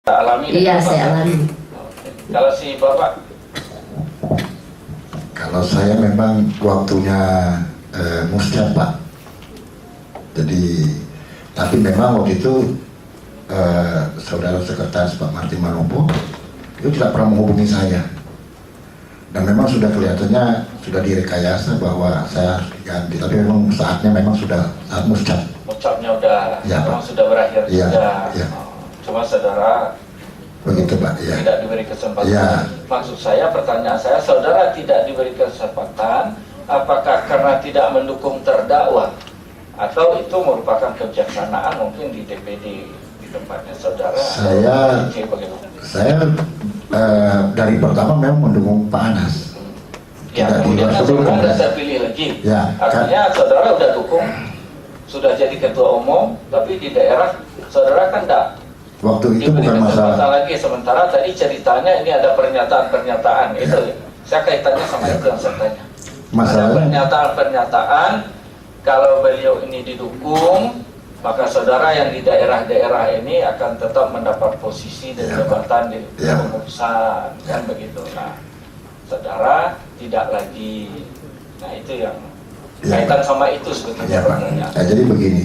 Alami? Iya, saya alami. Kalau si Bapak? Kalau saya memang waktunya mustajab, Pak. Jadi, tapi memang waktu itu saudara sekretaris Pak Martin Manopo itu tidak pernah menghubungi saya. Dan memang sudah kelihatannya sudah direkayasa bahwa saya harus diganti. Tapi memang saatnya memang sudah saat mustajab. Ucapnya udah, Ya, memang Pak. sudah berakhir Ya, sudah. ya. Cuma saudara Begitu, Pak. Ya. tidak diberi kesempatan. Ya. Maksud saya, pertanyaan saya, saudara tidak diberi kesempatan, apakah karena tidak mendukung terdakwa, atau itu merupakan kebijaksanaan mungkin di DPD di tempatnya saudara? Saya dari pertama memang mendukung Pak Anas. Ya, Tidak kemudian di luar kan sebelum saudara Kongres. terpilih lagi. Ya, Artinya saudara udah dukung, sudah jadi ketua umum, tapi di daerah saudara kan tidak Waktu itu diberi bukan kesempatan masalah. lagi. Sementara tadi ceritanya ini ada pernyataan-pernyataan itu. Saya kaitannya sama itu yang saya tanya. Ada Masalahnya pernyataan-pernyataan kalau beliau ini didukung, maka saudara yang di daerah-daerah ini akan tetap mendapat posisi dan Ya, jabatan di Ya. pengurusan, kan begitu. Nah, saudara tidak lagi. Nah, itu yang Ya, kaitan sama itu sebetulnya ya, Pak. pertanyaan. Jadi begini,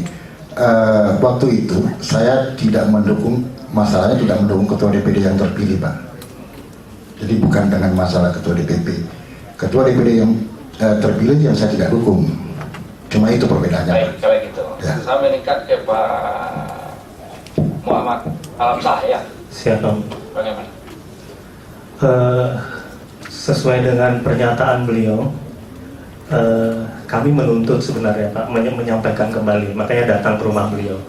waktu itu saya tidak mendukung, masalahnya tidak mendukung ketua DPD yang terpilih, Pak. Jadi bukan dengan masalah ketua DPP. Ketua DPD yang terpilih yang saya tidak dukung. Cuma itu perbedaannya, Pak. Baik, kalau gitu. Ya. Saya meningkat ke Pak Muhammad Alamsah ya. Siapa? Bagaimana? Sesuai dengan pernyataan beliau, kami menuntut sebenarnya Pak menyampaikan kembali, makanya datang ke rumah beliau.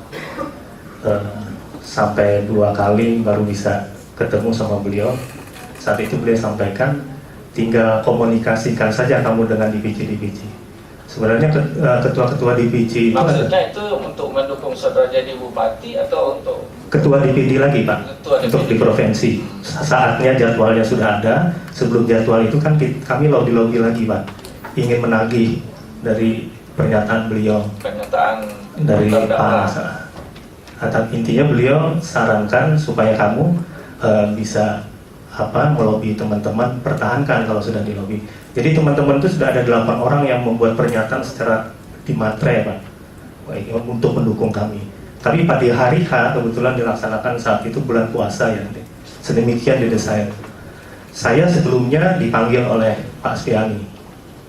Sampai 2 kali baru bisa ketemu sama beliau. Saat itu beliau sampaikan, tinggal komunikasikan saja kamu dengan DPC. Sebenarnya ketua-ketua DPC itu Maksudnya itu untuk mendukung saudara jadi bupati atau untuk ketua DPD lagi Pak, Ketua untuk DPD. di provinsi. Saatnya jadwalnya sudah ada. Sebelum jadwal itu kan kami lobby lagi Pak, ingin menagih dari pernyataan beliau pernyataan dari terdakwa? Pak. Intinya beliau sarankan supaya kamu bisa melobi teman-teman, pertahankan kalau sudah dilobi. Jadi teman-teman itu sudah ada 8 orang yang membuat pernyataan secara dimatre Pak, untuk mendukung kami. Tapi pada hari H kebetulan dilaksanakan saat itu bulan puasa ya, sedemikian didesain. Saya sebelumnya dipanggil oleh Pak Aspiani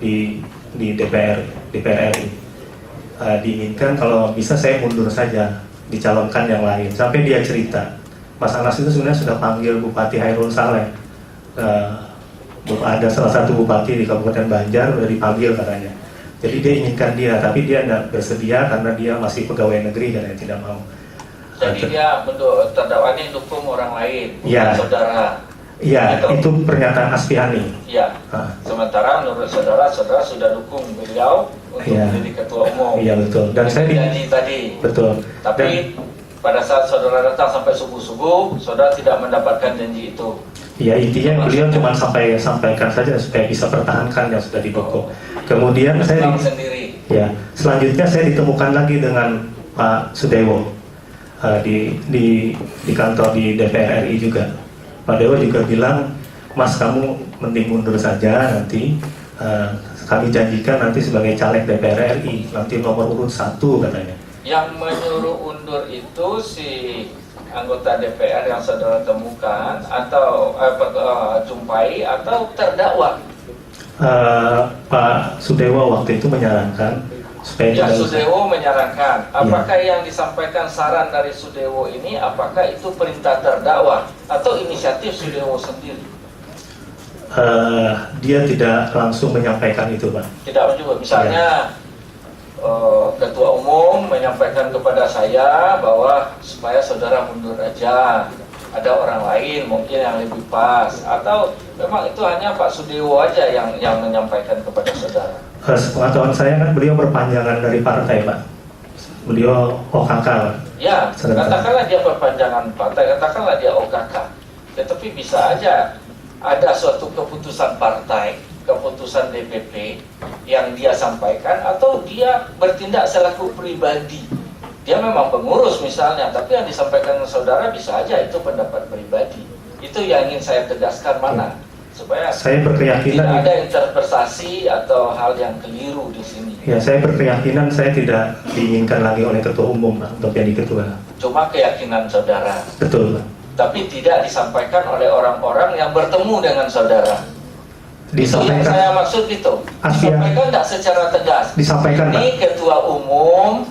di DPR RI. Diinginkan kalau bisa saya mundur saja, dicalonkan yang lain. Sampai dia cerita, Mas Anas itu sebenarnya sudah panggil Bupati Hairul Saleh. Ada salah satu bupati di Kabupaten Banjar udah dipanggil katanya. Jadi dia inginkan dia, tapi dia tidak bersedia karena dia masih pegawai negeri dan tidak mau. Jadi dia terdakwa ini dukung orang lain, bukan Ya. saudara. Iya, Gitu. itu pernyataan Aspiani. Iya. Sementara menurut saudara sudah dukung beliau untuk Iya. menjadi ketua umum. Iya betul. Dan saya janji tadi. betul. Tapi pada saat saudara datang sampai subuh-subuh, saudara tidak mendapatkan janji itu. Ya intinya beliau cuma sampaikan saja supaya bisa pertahankan yang sudah didukung. Kemudian saya Senang sendiri. ya selanjutnya saya ditemukan lagi dengan Pak Sudewo di kantor di DPR RI juga. Pak Dewo juga bilang, Mas kamu mending mundur saja nanti. Kami janjikan nanti sebagai caleg DPR RI nanti nomor urut 1 katanya. Yang menyuruh undur itu si anggota DPR yang saudara temukan atau jumpai atau terdakwa? Pak Sudewo waktu itu menyarankan supaya Ya, tidak usah. Sudewo menyarankan. Apakah yang disampaikan saran dari Sudewo ini, apakah itu perintah terdakwa atau inisiatif Sudewo sendiri? Dia tidak langsung menyampaikan itu, Pak. Tidak juga. Misalnya ketua umum menyampaikan kepada saya bahwa supaya saudara mundur aja, ada orang lain mungkin yang lebih pas, atau memang itu hanya Pak Sudewo aja yang menyampaikan kepada saudara? Sepengetahuan saya kan beliau berpanjangan dari partai, Pak. Beliau OKK, Pak. Ya, Sebentar. katakanlah dia perpanjangan partai, katakanlah dia OKK. Tetapi bisa aja ada suatu keputusan partai, keputusan DPP yang dia sampaikan, atau dia bertindak selaku pribadi dia memang pengurus misalnya, tapi yang disampaikan saudara bisa aja itu pendapat pribadi. Itu yang ingin saya tegaskan mana, supaya Saya berkeyakinan tidak ada interpretasi atau hal yang keliru di sini. ya, saya berkeyakinan saya tidak diinginkan lagi oleh ketua umum Pak, untuk jadi ketua. Cuma keyakinan saudara, Betul Pak. tapi tidak disampaikan oleh orang-orang yang bertemu dengan saudara. Itu yang Disampaikan, saya maksud itu. Disampaikan tidak secara tegas. disampaikan Pak. Ini ketua umum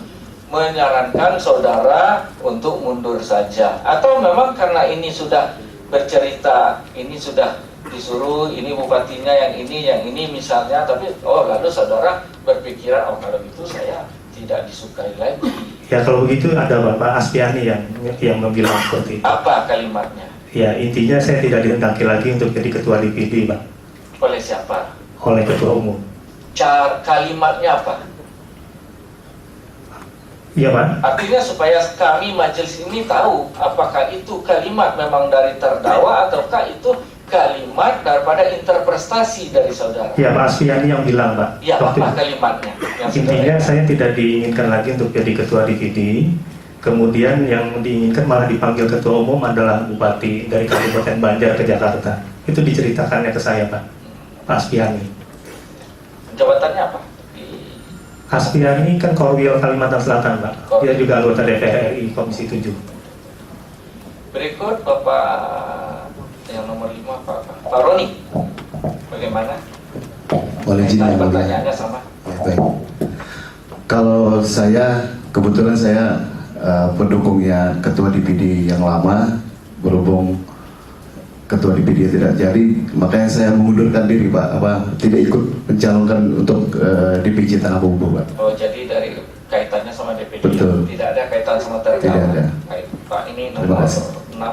menyarankan saudara untuk mundur saja, atau memang karena ini sudah bercerita, ini sudah disuruh, ini bupatinya yang ini misalnya, tapi lalu saudara berpikiran, kalau gitu saya tidak disukai lagi. Ya kalau begitu ada Bapak Aspiani yang bilang seperti itu. Apa kalimatnya? Ya intinya saya tidak dihendaki lagi untuk jadi ketua DPD Pak, Oleh siapa? oleh ketua umum. Kalimatnya apa? Iya Pak. Artinya supaya kami majelis ini tahu apakah itu kalimat memang dari terdakwa ataukah itu kalimat daripada interpretasi dari saudara. Ya Pak Aspiani yang bilang Pak. Ya, Waktu apa kalimatnya? Yang intinya sebenarnya? saya tidak diinginkan lagi untuk jadi ketua DPD. Kemudian yang diinginkan malah dipanggil ketua umum adalah bupati dari Kabupaten Banjar ke Jakarta. Itu diceritakannya ke saya Pak Aspiani. Jabatannya apa? Aspiani kan Korwil Kalimantan Selatan Pak. Dia juga anggota DPR RI Komisi 7. Berikut Bapak yang nomor 5 Pak Roni. Bagaimana? Boleh izin yang mulia. Pertanyaannya sama. Ya, baik. Kalau saya, kebetulan saya pendukungnya ketua DPD yang lama, berhubung ketua DPD tidak jadi, makanya saya mengundurkan diri Pak, tidak ikut mencalonkan untuk DPC Tanah Bumbu Pak. Oh, jadi dari kaitannya sama DPD. Betul. Tidak ada kaitan sama terdakwa. Tidak ada. Baik, Pak, ini Terima nomor kasih. 6.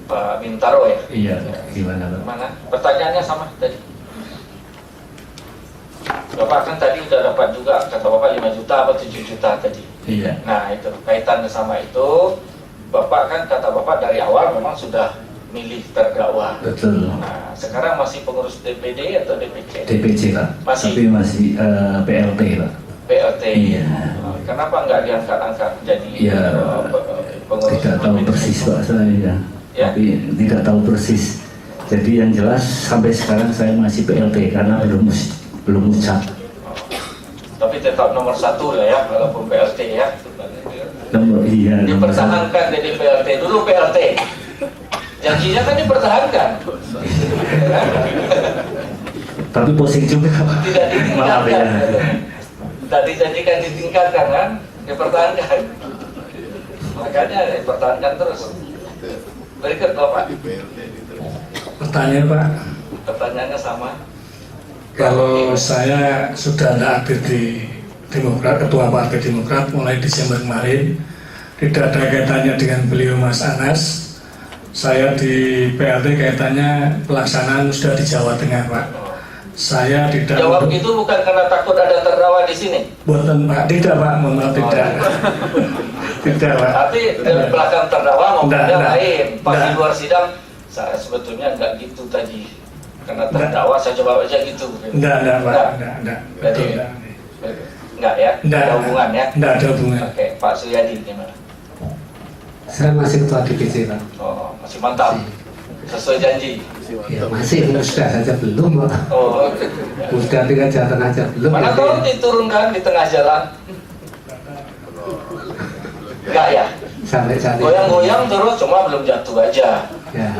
Pak Bintaro ya? Iya, gimana Pak? Mana? Pertanyaannya sama tadi. Bapak kan tadi udah dapat juga, kata Bapak 5 juta apa 7 juta tadi. Iya. Nah itu, kaitannya sama itu, Bapak kan kata Bapak dari awal memang sudah milih terdakwa. Betul. Nah sekarang masih pengurus DPD atau DPC? DPC Pak. Masih? Tapi masih PLT Pak. PLT. Iya. Kenapa nggak diangkat-angkat jadi Iya. pengurus? Tidak tahu DPD? persis Pak saya. Ya? Tapi tidak tahu persis. Jadi yang jelas sampai sekarang saya masih PLT karena belum ucap. Tapi tetap nomor 1 lah ya, walaupun PLT ya. Nomor Dipertahankan jadi PLT dulu PLT. Janjinya kan dipertahankan. Tapi pusing juga Pak. Tidak Maaf ditingkatkan. ya. Tadi janjikan ditingkatkan kan, dipertahankan. Makanya dipertahankan terus. Berikut Bapak. Pertanyaan Pak, Pertanyaannya sama. kalau saya sudah tidak aktif di Demokrat, ketua Partai Demokrat mulai Desember kemarin, tidak ada kaitannya dengan beliau Mas Anas. Saya di PLT kaitannya pelaksanaan sudah di Jawa Tengah Pak. Saya tidak Jawab itu bukan karena takut ada terdakwa di sini. Buatan Pak, tidak Pak, mohon maaf tidak. Tidak Pak. Tapi dari belakang terdakwa Enggak, ngomongnya enggak. lain. Pas di Enggak. luar sidang, saya sebetulnya enggak gitu tadi. Karena terdakwa saya coba baca gitu. Enggak Pak, Enggak. enggak. Jadi, Betul, enggak. Enggak ya? Enggak. Ada hubungan ya? Enggak ada hubungan. Oke, Pak Suyadi gimana? Saya masih ketua DPC Pak. Oh, masih mantap. Sesuai janji. Ya, masih sudah saja belum Pak. Oh, Sudah tinggal Jawa Tengah aja belum. mana Jadi, tahu diturunkan di tengah jalan? Enggak ya? sampai saat ini. Goyang-goyang terus, cuma belum jatuh aja. Ya.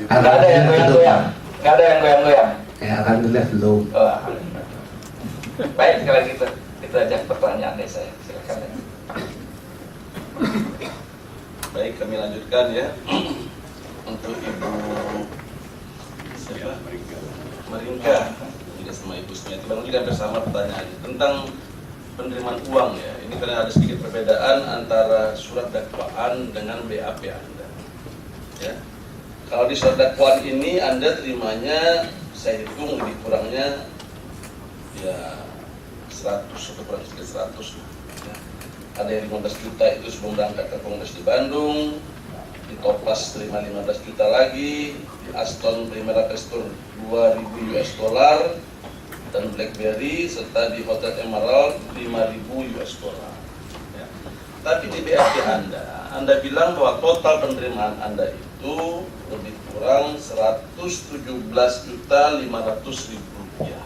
Enggak ada yang goyang-goyang. Enggak ada yang goyang-goyang. Ya alhamdulillah belum. Oh. Baik, kalau gitu. Itu aja pertanyaan dari saya. Silakan. Baik, kami lanjutkan ya. Untuk Ibu siapa? Meringka. Tidak sama Ibu Sumiati. Bang juga bersama pertanyaan tentang penerimaan uang ya. Ini karena ada sedikit perbedaan antara surat dakwaan dengan BAP Anda. Ya. Kalau di surat dakwaan ini Anda terimanya, saya hitung lebih kurangnya ya 100 atau kurang sedikit 100. Ya. Ada yang 15 juta itu sebelum berangkat ke Kongres di Bandung, di Toplas terima 15 juta lagi, di Aston terima Aston 2.000 US dollar, dan BlackBerry serta di Hotel Emerald 5.000 US dollar. Ya. Tapi di BAP Anda bilang bahwa total penerimaan Anda itu lebih kurang 117.500.000 rupiah.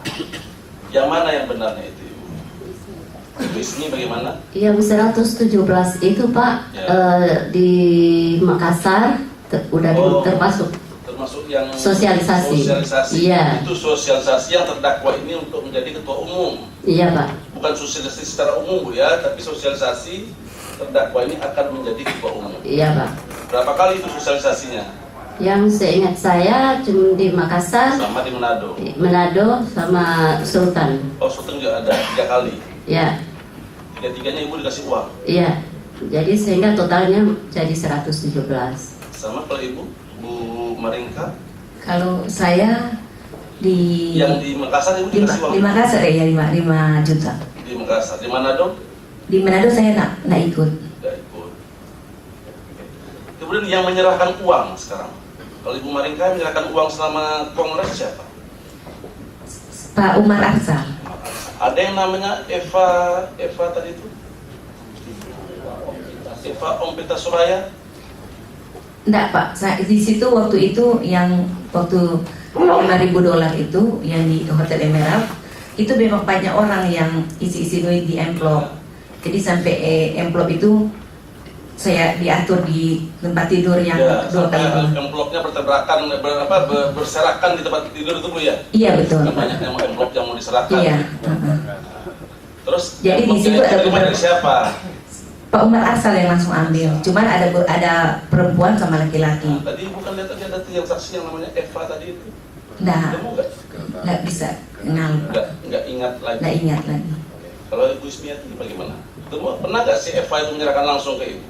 Yang mana yang benarnya itu, Ibu? Ibu Isni bagaimana? Yang 117 itu Pak, Ya. di Makassar udah termasuk yang sosialisasi. Iya. Itu sosialisasi yang terdakwa ini untuk menjadi ketua umum. Iya Pak. Bukan sosialisasi secara umum, Bu, ya, tapi sosialisasi terdakwa ini akan menjadi ketua umum. Iya Pak. Berapa kali itu sosialisasinya? Yang seingat saya cuma di Makassar, Sama di Manado. Manado sama Sultan. Oh, Sultan juga ada 3 kali. Ya, 3-tiganya Ibu dikasih uang. iya. Jadi sehingga totalnya jadi 117. Sama kalau Ibu, Bu Maringka, Kalau saya di yang di Makassar Ibu dikasih uang. di Makassar ya 5 juta. Di Makassar, di Manado Di Manado saya nggak ikut. tidak ikut. Kemudian yang menyerahkan uang sekarang, kalau Ibu Maringka menyerahkan uang selama kongres siapa? Pak Umar Arsal. Ada yang namanya Eva tadi itu? Eva Ompita Suraya? Enggak Pak, di situ waktu itu yang waktu $5.000 itu yang di Hotel Emerald itu memang banyak orang yang isi duit di amplop. Jadi sampai amplop itu saya diatur di tempat tidur yang Ya, 2 kali. amplopnya bertabrakan, berserakan di tempat tidur itu, Bu, ya? Iya betul. Kan banyak yang amplop yang mau diserahkan. Iya. Terus Jadi di amplopnya situ ada diterima dari siapa? Pak Umar Arsal yang langsung ambil. Cuman ada perempuan sama laki-laki. Tadi bukan lihat tadi ada yang saksi yang namanya Eva tadi itu. Nah, Kamu nggak bisa kenal Pak. nggak ingat lagi. Nggak ingat lagi. Kalau Ibu Ismiati bagaimana? Pernah nggak si Eva itu menyerahkan langsung ke Ibu?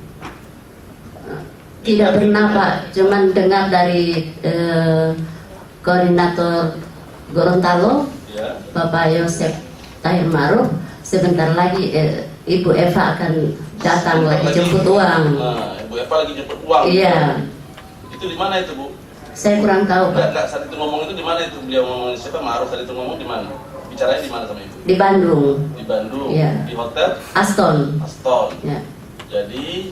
Tidak pernah Pak, cuman dengar dari koordinator Gorontalo, Ya. Bapak Yosef Tahir Ma'ruf, sebentar lagi Ibu Eva akan datang lagi jemput uang. Nah, Ibu Eva lagi jemput uang. Iya, Itu di mana itu, Bu? saya kurang tahu Pak. Enggak, saat itu ngomong itu di mana itu? Beliau ngomong siapa? Ma'ruf tadi itu ngomong di mana? Bicaranya di mana sama Ibu? Di Bandung, Di Bandung. Iya. Di hotel Aston. Aston. Ya. Jadi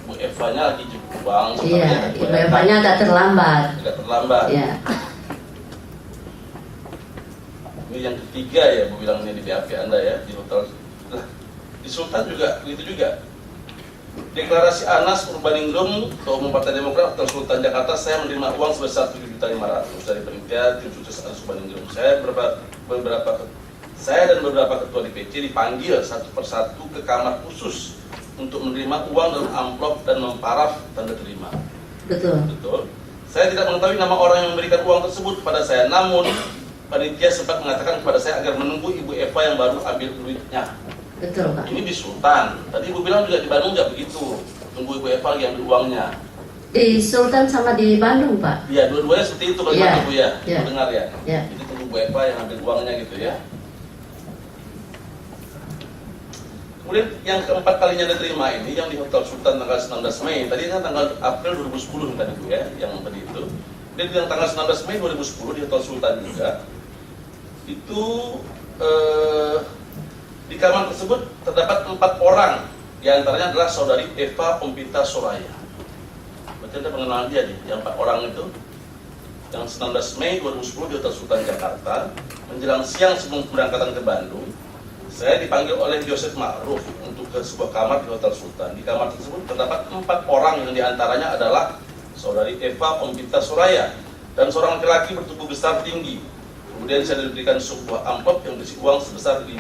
Bu Evanya lagi jemput uang. Iya, Ibu Evanya agak terlambat. Agak terlambat. Ya, Ini yang ketiga ya, Bu bilang ini di BAP Anda ya, di hotel. Lah, di Sultan juga, itu juga. Deklarasi Anas Urbaningrum, Ketua Umum Partai Demokrat Hotel Sultan Jakarta, saya menerima uang sebesar 7.500.000 dari panitia tim sukses Anas Urbaningrum. Saya dan beberapa ketua DPC dipanggil satu persatu ke kamar khusus untuk menerima uang dalam amplop dan memparaf tanda terima. betul. Betul. Saya tidak mengetahui nama orang yang memberikan uang tersebut kepada saya, namun panitia sempat mengatakan kepada saya agar menunggu Ibu Eva yang baru ambil duitnya. Betul Pak. Ini di Sultan. Tadi Ibu bilang juga di Bandung nggak begitu. Tunggu Ibu Eva lagi ambil uangnya. Di Sultan sama di Bandung Pak. Iya, dua-duanya seperti itu kalau Iya, Ibu ya. iya. Dengar ya. Ya. Jadi tunggu Ibu Eva yang ambil uangnya gitu ya. Kemudian yang keempat kalinya diterima ini yang di Hotel Sultan tanggal 19 Mei. Tadi kan tanggal April 2010 tadi Bu ya, yang tadi itu. Dan yang tanggal 19 Mei 2010 di Hotel Sultan juga. Itu di kamar tersebut terdapat 4 orang, di antaranya adalah saudari Eva Ompita Suraya. Berarti Anda pengenalan dia nih, yang 4 orang itu. Yang 19 Mei 2010 di Hotel Sultan Jakarta, menjelang siang sebelum keberangkatan ke Bandung, saya dipanggil oleh Yosef Ma'ruf untuk ke sebuah kamar di Hotel Sultan. Di kamar tersebut terdapat 4 orang yang diantaranya adalah saudari Eva Ompita Suraya dan seorang laki-laki bertubuh besar tinggi. Kemudian saya diberikan sebuah amplop yang berisi uang sebesar 15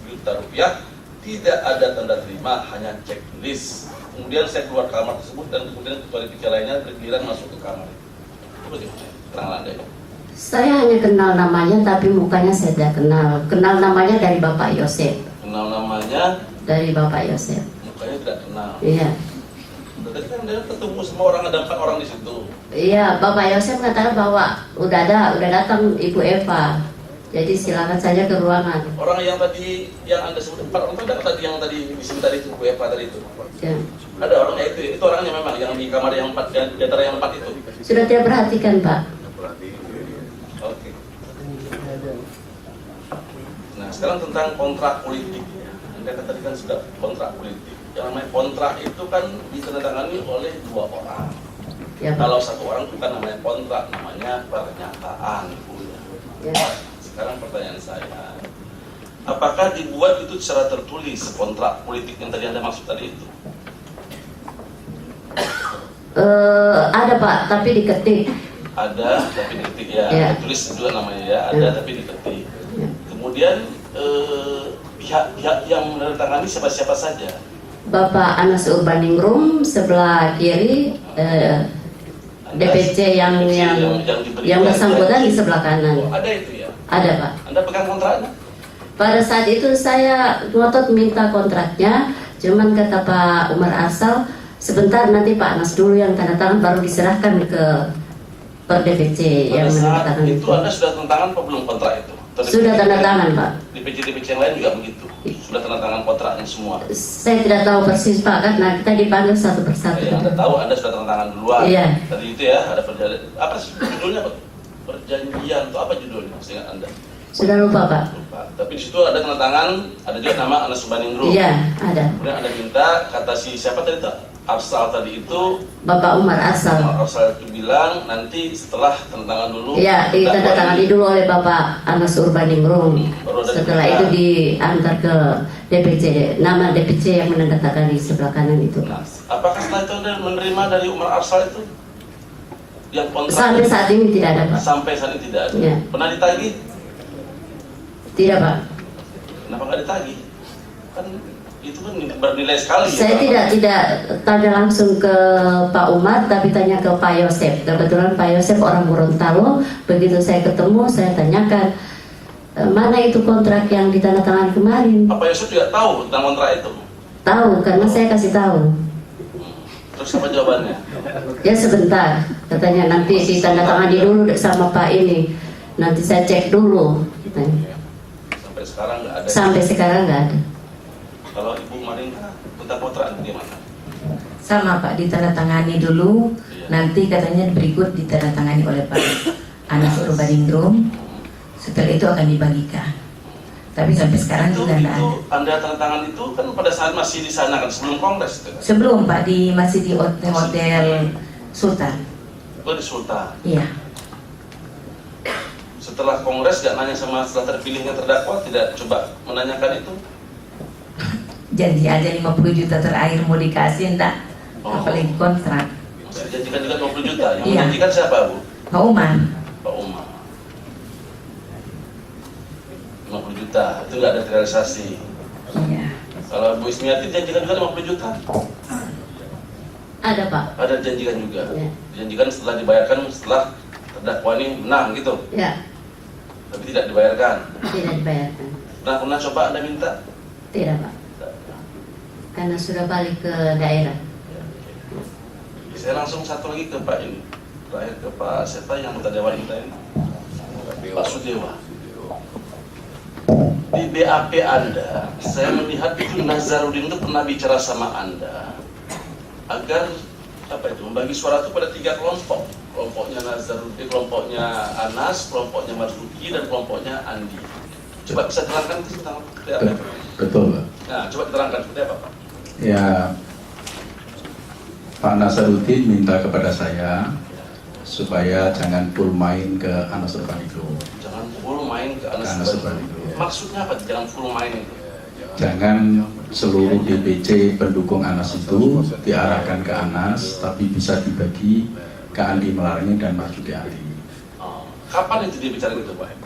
juta rupiah. Tidak ada tanda terima, hanya checklist. Kemudian saya keluar kamar tersebut dan kemudian ketua DPC lainnya bergiliran masuk ke kamar. Itu bagaimana? Keterangan Anda ya? Saya hanya kenal namanya tapi mukanya saya tidak kenal. Kenal namanya dari Bapak Yosef. Kenal namanya, Dari Bapak Yosef. mukanya tidak kenal. Iya. Tadi kan dia ketemu sama orang, ada 4 orang di situ. Iya, Bapak Yosef mengatakan bahwa udah datang Ibu Eva. Jadi silakan saja ke ruangan. Orang yang tadi yang Anda sebut 4 orang itu ada tadi yang tadi disebut tadi itu Bu Eva tadi itu. Ya. Ada orangnya itu orangnya memang yang di kamar yang 4 di antara yang 4 itu. Sudah tidak perhatikan Pak. Oke. sekarang tentang kontrak politik. Anda tadi kan sudah kontrak politik. Yang namanya kontrak itu kan ditandatangani oleh 2 orang. Ya, Pak. Kalau 1 orang bukan namanya kontrak, namanya pernyataan. Ya. Sekarang pertanyaan saya, apakah dibuat itu secara tertulis kontrak politik yang tadi Anda maksud tadi itu? Ada Pak, tapi diketik. Ada, tapi diketik ya. Ya. Tulis juga namanya ya. Ada, tapi diketik. Ya. Kemudian pihak-pihak yang menandatangani siapa-siapa saja? Bapak Anas Urbaningrum sebelah kiri, DPC yang bersangkutan di sebelah kanan. Oh, ada itu ya? Ada Pak. Anda pegang kontraknya? Pada saat itu saya ngotot minta kontraknya, cuman kata Pak Umar Arsal, sebentar nanti Pak Anas dulu yang tanda tangan baru diserahkan ke per DPC yang Pada saat menandatangani itu Anda sudah tanda tangan apa belum kontrak itu? Atau Sudah tanda tangan Pak. DPC-DPC yang lain juga begitu? Sudah tanda tangan kontraknya semua? Saya tidak tahu persis Pak, karena kita dipanggil satu persatu. Yang Anda tahu Anda sudah tanda tangan duluan. Iya. Tadi itu ya, ada perjanjian. Apa sih judulnya Pak? Perjanjian atau apa judulnya? Seingat Anda? Sudah lupa Pak. Lupa. Tapi di situ ada tanda tangan, ada juga nama Anas Urbaningrum. Iya, ada. Kemudian Anda minta, kata si siapa tadi itu? Arsal tadi itu, Bapak Umar Arsal. Arsal itu bilang nanti setelah tanda tangan dulu. Iya, ditandatangani dulu oleh Bapak Anas Urbaningrum. Setelah itu diantar ke DPC, nama DPC yang menandatangani sebelah kanan itu. Nah, apakah setelah itu Anda menerima dari Umar Arsal itu? Yang kontrak Sampai saat ini tidak ada Pak. sampai saat ini tidak ada. Iya. Pernah ditagih? Tidak Pak. Kenapa nggak ditagih? Kan itu kan bernilai sekali. Saya tidak tanya langsung ke Pak Umar, tapi tanya ke Pak Yosef. Kebetulan Pak Yosef orang Gorontalo. Begitu saya ketemu, saya tanyakan mana itu kontrak yang ditandatangani kemarin. Apa Yusuf juga tahu tentang kontrak itu? Tahu, karena saya kasih tahu. Terus apa jawabannya? Ya sebentar, katanya nanti ditandatangani dulu sama Pak ini. Nanti saya cek dulu. Katanya. Sampai sekarang nggak ada. Sampai sekarang nggak ada. Kalau Ibu Marinka tentang kontrak gimana? Sama Pak, ditandatangani dulu. Iya. Nanti katanya berikut ditandatangani oleh Pak Anas Urbaningrum. Setelah itu akan dibagikan. Tapi sampai sekarang Itu juga tidak ada. Anda tanda tangan itu kan pada saat masih di sana kan sebelum kongres itu kan? Sebelum Pak masih di hotel Sultan. Itu di Sultan. Iya. Setelah kongres nggak nanya sama setelah terpilihnya terdakwa, tidak coba menanyakan itu? Janji aja 50 juta terakhir mau dikasih enggak. Oh. Apalagi kontrak. Masih dijanjikan juga 20 juta. Yang Iya. menjanjikan siapa Bu? Pak Umar. Pak Umar. 50 juta itu nggak ada terrealisasi. Iya. Kalau Bu Ismiati dijanjikan juga 50 juta. Ada Pak. Ada dijanjikan juga. Ya. Dijanjikan setelah dibayarkan setelah terdakwa ini menang gitu. Ya, Tapi tidak dibayarkan. tidak dibayarkan. Pernah coba Anda minta? Tidak Pak. Karena sudah balik ke daerah. Saya langsung satu lagi ke Pak ini. Terakhir ke Pak siapa yang anggota dewan kita ini? Pak Sudewa. Di BAP Anda, saya melihat itu Nazarudin itu pernah bicara sama Anda agar membagi suara itu pada 3 kelompok. Kelompoknya Nazarudin, kelompoknya Anas, kelompoknya Marzuki, dan kelompoknya Andi. Coba bisa terangkan itu tentang seperti apa? Betul Pak. Nah, coba terangkan seperti apa Pak? Ya, Pak Nazarudin minta kepada saya supaya jangan full main ke Anas Urbaningrum. Jangan full main ke Anas Anas Urbaningrum. Urbaningrum. Maksudnya apa? Jangan full main itu? Jangan seluruh DPC pendukung Anas itu diarahkan ke Anas, tapi bisa dibagi ke Andi Melarang dan Marzuki Ali. Oh. Kapan itu dia bicara gitu Pak?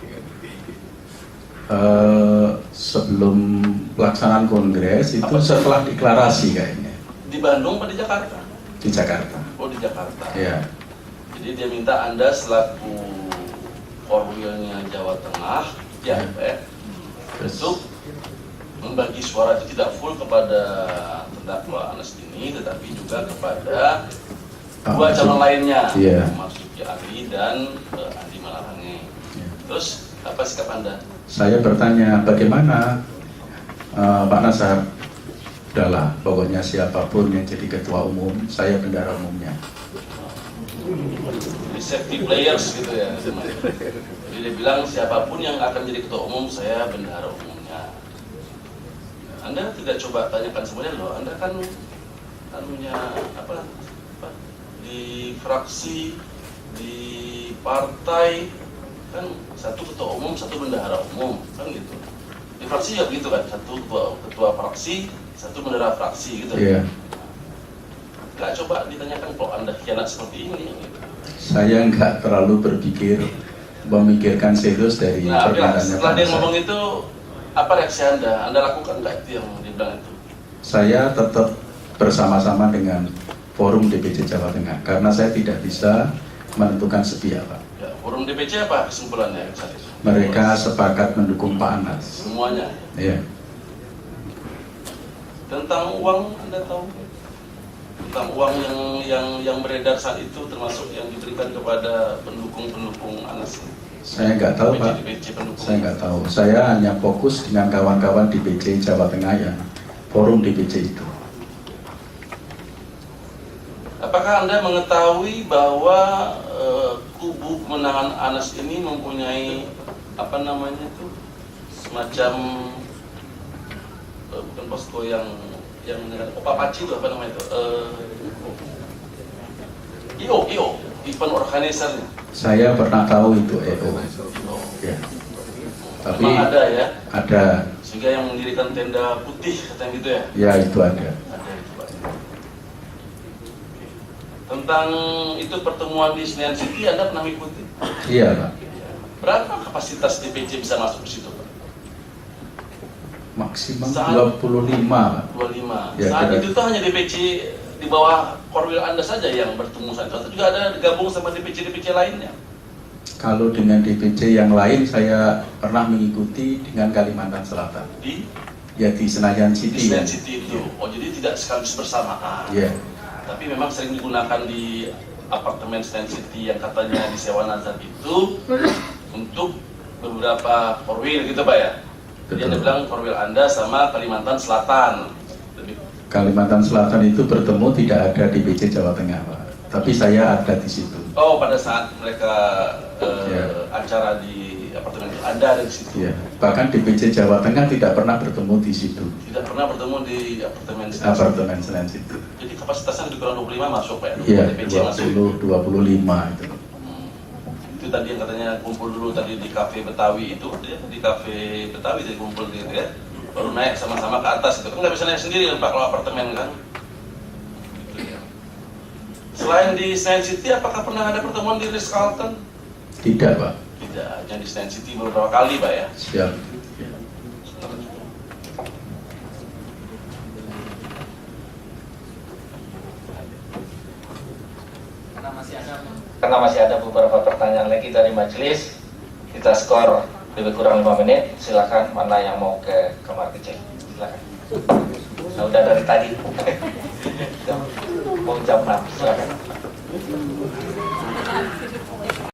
Sebelum pelaksanaan kongres itu setelah deklarasi kayaknya Di Bandung atau di Jakarta? di Jakarta. Oh, di Jakarta. Ya, Jadi dia minta Anda selaku Korwilnya Jawa Tengah, ya Pak, untuk membagi suara itu tidak full kepada terdakwa Anas ini, tetapi juga kepada dua calon lainnya, Iya. Marzuki Ali dan Andi Malarangeng. Iya. Terus apa sikap Anda? saya bertanya bagaimana Pak Nazar, udahlah pokoknya siapapun yang jadi ketua umum, saya bendara umumnya. Jadi safety players gitu ya. Jadi dia bilang siapapun yang akan jadi ketua umum, saya bendahara umumnya. Anda tidak coba tanyakan semuanya loh. Anda kan anunya apa di fraksi, di partai kan satu ketua umum, satu bendahara umum kan gitu. Di fraksi ya begitu kan, satu ketua fraksi, satu bendahara fraksi gitu. Iya. Nggak coba ditanyakan kok Anda khianat seperti ini gitu. Saya nggak terlalu memikirkan serius dari Nah, permintaannya setelah Pak dia Nasar. ngomong itu, apa reaksi Anda? Anda lakukan nggak itu yang dibilang itu? Saya tetap bersama-sama dengan forum DPC Jawa Tengah karena saya tidak bisa menentukan sepihak, Pak. Ya, forum DPC apa kesimpulannya? Mereka sepakat mendukung Pak Anas. Semuanya. Iya. Tentang uang Anda tahu? Tentang uang yang beredar saat itu termasuk yang diberikan kepada pendukung Anas. Saya nggak tahu, Pak. DPC pendukung. Saya nggak tahu. Saya hanya fokus dengan kawan-kawan DPC Jawa Tengah ya, forum DPC itu. Apakah Anda mengetahui bahwa kubu kemenangan Anas ini mempunyai apa namanya itu semacam bukan posko yang Paci itu apa namanya itu IO event organizer. Saya pernah tahu itu EO. Ya. Tapi Memang ada ya. ada. Sehingga yang mendirikan tenda putih katanya gitu ya. Ya itu ada. Ada itu Pak. Tentang itu pertemuan di Senayan City Anda pernah mengikuti? Iya, Pak. Berapa kapasitas DPC bisa masuk ke situ Pak? Maksimal Saat- 25, Pak. 25. Ya, Saat kira- itu tuh hanya DPC di bawah Korwil Anda saja yang bertemu saat itu, atau juga ada gabung sama DPC lainnya? Kalau dengan DPC yang lain saya pernah mengikuti dengan Kalimantan Selatan. Di Senayan di City. Senayan Ya. City itu. Oh, jadi tidak sekaligus bersamaan. Iya. Tapi memang sering digunakan di apartemen Senayan City yang katanya disewa Nazar itu untuk beberapa Korwil gitu Pak ya. Jadi Anda Betul. bilang Korwil Anda sama Kalimantan Selatan. Lebih Kalimantan Selatan itu bertemu tidak ada DPC Jawa Tengah, Pak. Tapi saya ada di situ. Oh, pada saat mereka Ya. acara di apartemen itu, Anda ada di situ. Ya. Bahkan DPC Jawa Tengah tidak pernah bertemu di situ. Tidak pernah bertemu di apartemen Senayan City. Apartemen Senayan City. Jadi kapasitasnya lebih kurang 25 masuk Pak ya. Iya, DPC masuk. 25 itu. Itu tadi yang katanya kumpul dulu tadi di kafe Betawi itu, ya, di kafe Betawi jadi kumpul gitu ya. Baru naik sama-sama ke atas itu kan nggak bisa naik sendiri Pak kalau apartemen kan. Gitu ya. Selain di Senayan City, apakah pernah ada pertemuan di Ritz Carlton? Tidak, Pak. Tidak, hanya di Senayan City beberapa kali Pak ya. Siap. Karena masih ada beberapa pertanyaan lagi dari majelis, kita skor lebih kurang 5 menit. Silakan mana yang mau ke kamar kecil. Silakan. Nah, udah dari tadi. Mau jam 6. Silakan.